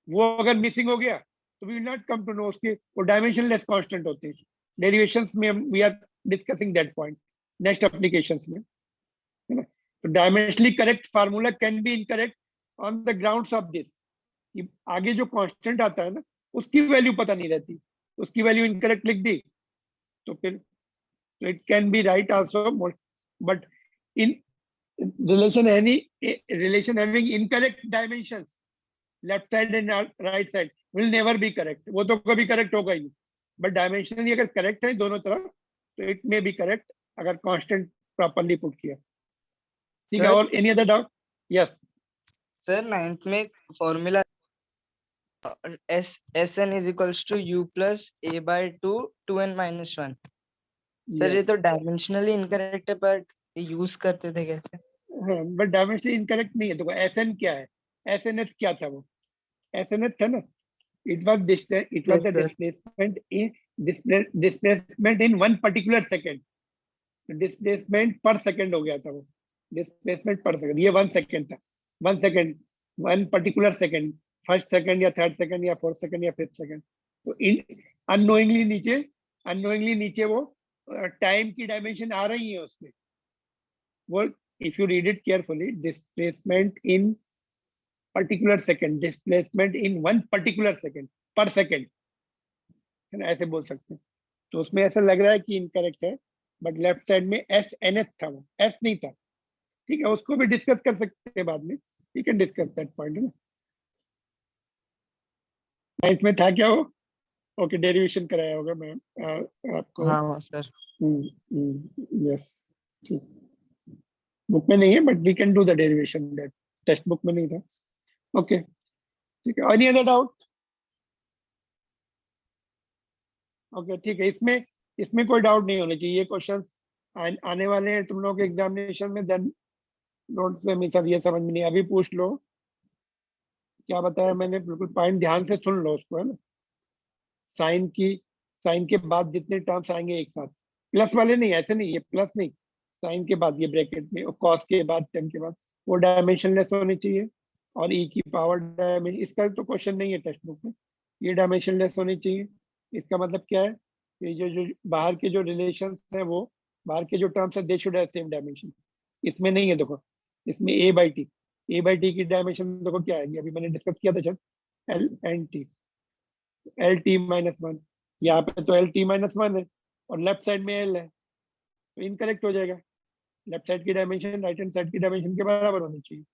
वो अगर मिसिंग हो गया तो we will not come to know. उसके वो डायमेंशनलेस कांस्टेंट होते हैं. डेरिवेशंस में we are discussing that point next applications में, है ना. तो dimensionally correct formula can be incorrect on the grounds of this. आगे जो कांस्टेंट आता है ना, उसकी वैल्यू पता नहीं रहती, उसकी वैल्यू इनकरेक्ट लिख दी तो फिर it can be right also. But in relation having incorrect dimensions, left side and right side will never be correct. वो तो कभी correct होगा ही नहीं. But dimensionally अगर correct है दोनों तरफ, तो it may be correct अगर constant properly put किया. ठीक है, Sir? और any other doubt? Yes. Sir ninth में formula SN is equals to U plus A by 2n minus 1. Sir ये तो डायमेंशनली इनकरेक्ट है, बट यूज करते थे कैसे? हाँ, बट डायमेंशनली इनकरेक्ट नहीं है. देखो SN क्या है, SNH क्या था, वो SNH था ना, it was the Yes, sir. displacement in one particular second. तो डिस्प्लेसमेंट पर सेकंड हो गया था वो, डिस्प्लेसमेंट पर सेकंड, ये 1 सेकंड था. 1 second, 1 particular second, first second या थर्ड सेकंड या फोर्थ सेकंड या फिफ्थ सेकंड. तो अननोइंगली नीचे वो टाइम की डायमेंशन आ रही है उसमें. वो if you read it carefully, displacement in particular second, displacement in 1 particular second पर सेकंड, है ना, ऐसे बोल सकते हैं. तो उसमें ऐसा लग रहा है कि इनकरेक्ट है, बट लेफ्ट साइड में SNH था, वो S नहीं था. ठीक है, उसको भी डिस्कस कर सकते हैं बाद में. We can discuss that point. है ना, नाइन्थ में था क्या वो? ओके, डेरिवेशन कराया होगा मैम आपको. हाँ सर. यस, ठीक. बुक में नहीं है, but we can do the derivation, that text book में नहीं था. ओके, ठीक है. Any other doubt? ओके, ठीक है. इसमें कोई डाउट नहीं होना चाहिए. ये क्वेश्चंस आने वाले हैं तुम लोगों के एग्जामिनेशन में. देन नोट से मैं सर ये समझ में नहीं, अभी पूछ लो क्या बताया मैंने, बिल्कुल पॉइंट ध्यान से सुन लो उसको, है ना. साइन के बाद जितने टर्म्स आएंगे एक साथ, प्लस वाले नहीं, ऐसे नहीं, ये प्लस नहीं, साइन के बाद ये ब्रैकेट में, और कॉस के बाद, टेन के बाद, वो डायमेंशनलेस होने चाहिए. और ई की पावर डायमेंशन, इसका तो क्वेश्चन नहीं है टेक्स्ट बुक में, ये डायमेंशनलेस होनी चाहिए. इसका मतलब क्या है, कि जो बाहर के जो रिलेशंस हैं, वो बाहर के जो टर्म्स है, they should have same dimension. इसमें नहीं है. देखो, इसमें a बाई टी की डायमेंशन देखो क्या है, अभी मैंने डिस्कस किया था शायद, L and T, L T minus 1. यहाँ पे तो एल टी माइनस 1 है और लेफ्ट साइड में एल है, तो इनकरेक्ट हो जाएगा. लेफ्ट साइड की डायमेंशन राइट हैंड साइड की डायमेंशन के बराबर होनी चाहिए.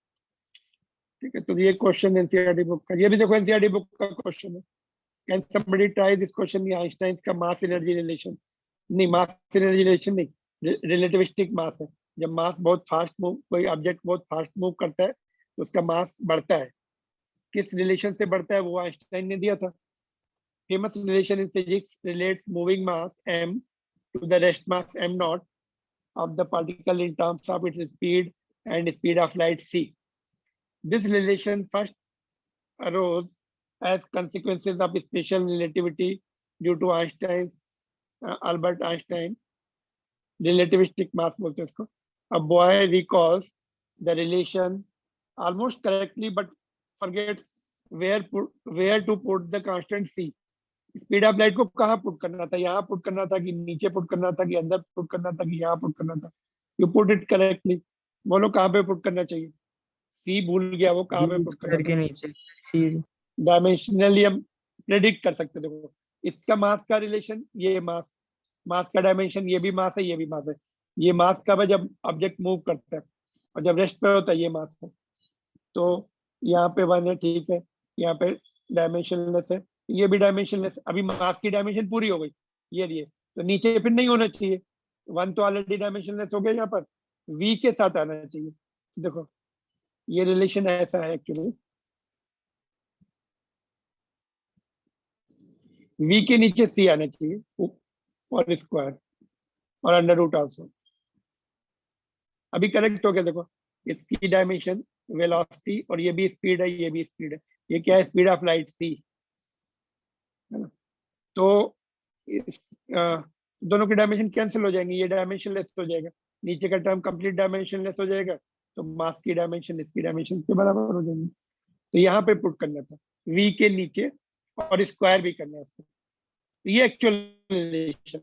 ठीक है, तो ये क्वेश्चन एनसीईआरटी बुक का, ये भी देखो एनसीईआरटी बुक का क्वेश्चन है. Can somebody try this question? ये आइंस्टाइन का मास एनर्जी रिलेशन नहीं, मास एनर्जी रिलेशन नहीं, रिलेटिविस्टिक मास है. जब मास बहुत फास्ट मूव, कोई ऑब्जेक्ट बहुत फास्ट मूव करता है तो उसका मास बढ़ता है. किस रिलेशन से बढ़ता है, वो आइंस्टाइन ने दिया था. Famous relation in physics relates moving mass m to the rest mass m naught of the particle in terms of its speed and speed of light c. This relation first arose as consequences of special relativity due to Einstein's Albert Einstein relativistic mass बोलते हैं उसको. A boy recalls the relation almost correctly but forgets where to put the constant c. Speed of light को कहाँ put करना था, यहाँ put करना था कि नीचे पुट करना था कि अंदर पुट करना था कि यहाँ पुट करना था. You put it correctly. बोलो कहाँ पे पुट करना चाहिए. सी भूल गया वो कहाँ पे पुट करना स्क्वायर के था. नीचे सी. डायमेंशनली हम प्रेडिक्ट कर सकते. देखो इसका मास का रिलेशन, ये मास का डायमेंशन, ये भी मास है, ये भी मास है. ये मास कब है, जब ऑब्जेक्ट मूव करता है, और जब रेस्ट पे होता है ये मास है. तो यहाँ पे 1 है, ठीक है. यहाँ पे डायमेंशनलेस है, ये भी डायमेंशनलेस. अभी मास की डायमेंशन पूरी हो गई, ये तो नीचे फिर नहीं होना चाहिए. 1 तो ऑलरेडी डायमेंशनलेस हो गया. यहाँ पर v के साथ आना चाहिए. देखो ये रिलेशन ऐसा है एक्चुअली. v के नीचे c आना चाहिए और स्क्वायर और अंडर रूट ऑल्सो. अभी करेक्ट हो गया. देखो इसकी डायमेंशन वेलोसिटी और ये भी स्पीड है, ये भी स्पीड है. ये क्या है, स्पीड ऑफ लाइट c है ना. तो इस दोनों की डायमेंशन कैंसिल हो जाएंगे, ये डायमेंशन लेस हो जाएगा, नीचे का टर्म कंप्लीट डायमेंशन लेस हो जाएगा. तो मास की डायमेंशन इसकी डायमेंशन के बराबर हो जाएंगे. तो यहाँ पे पुट करना था v के नीचे और स्क्वायर भी करना है इसको. तो ये एक्चुअल रिलेशन.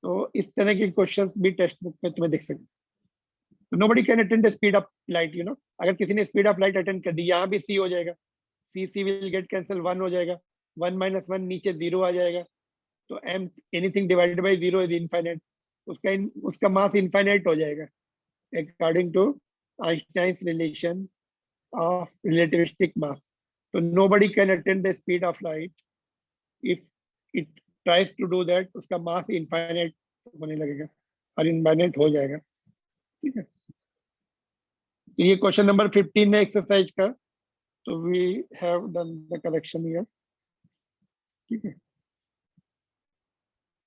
तो इस तरह के क्वेश्चंस भी टेक्स्ट बुक में तुम्हें दिख सकते. तो nobody can attend the speed of light, you know. अगर किसी ने स्पीड ऑफ लाइट अटेंड कर दी, यहाँ भी c हो जाएगा, c विल गेट कैंसिल, 1 हो जाएगा. 1 - 1 नीचे 0 आ जाएगा. तो m anything divided by 0 is infinite. उसका मास इनफाइनाइट हो जाएगा according to Einstein's relation of relativistic mass. तो nobody can attain the speed of light. If it tries to do that, उसका मास इनफाइनाइट होने लगेगा और इनफाइनाइट हो जाएगा. ठीक है. तो ये क्वेश्चन नंबर 15 है एक्सरसाइज का. तो we have done the correction here. ठीक है.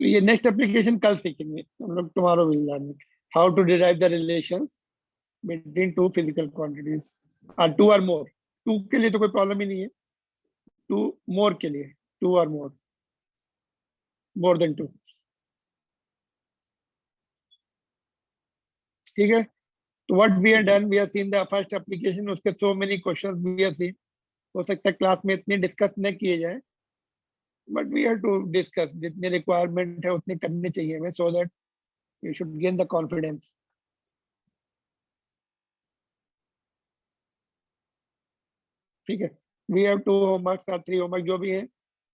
तो ये नेक्स्ट एप्लीकेशन कल सीखेंगे हम लोग. Tomorrow will learn how to derive the relations between two physical quantities और 2 और मोर. 2 के लिए तो कोई प्रॉब्लम ही नहीं है. 2 मोर के लिए, 2 और मोर देन 2. ठीक है. तो what we have done, we have seen the first application. उसके so many questions we have seen. हो सकता है क्लास में इतने डिस्कस न किए जाए, but we have to discuss. जितने रिक्वायरमेंट है उतने करने चाहिए हमें, so that you should gain the confidence. ठीक है. वी हैव 2 होमवर्क्स और 3 होमवर्क जो भी है.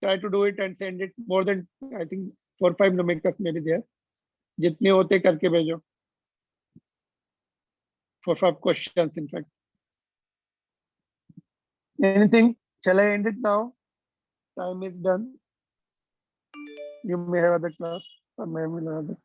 Try to do it and send it. More than I think 4-5 numericals में भी देयर. जितने होते करके भेजो. 4-5 questions in fact. Anything? Shall I end it now? Time is done. You may have other class or may have other.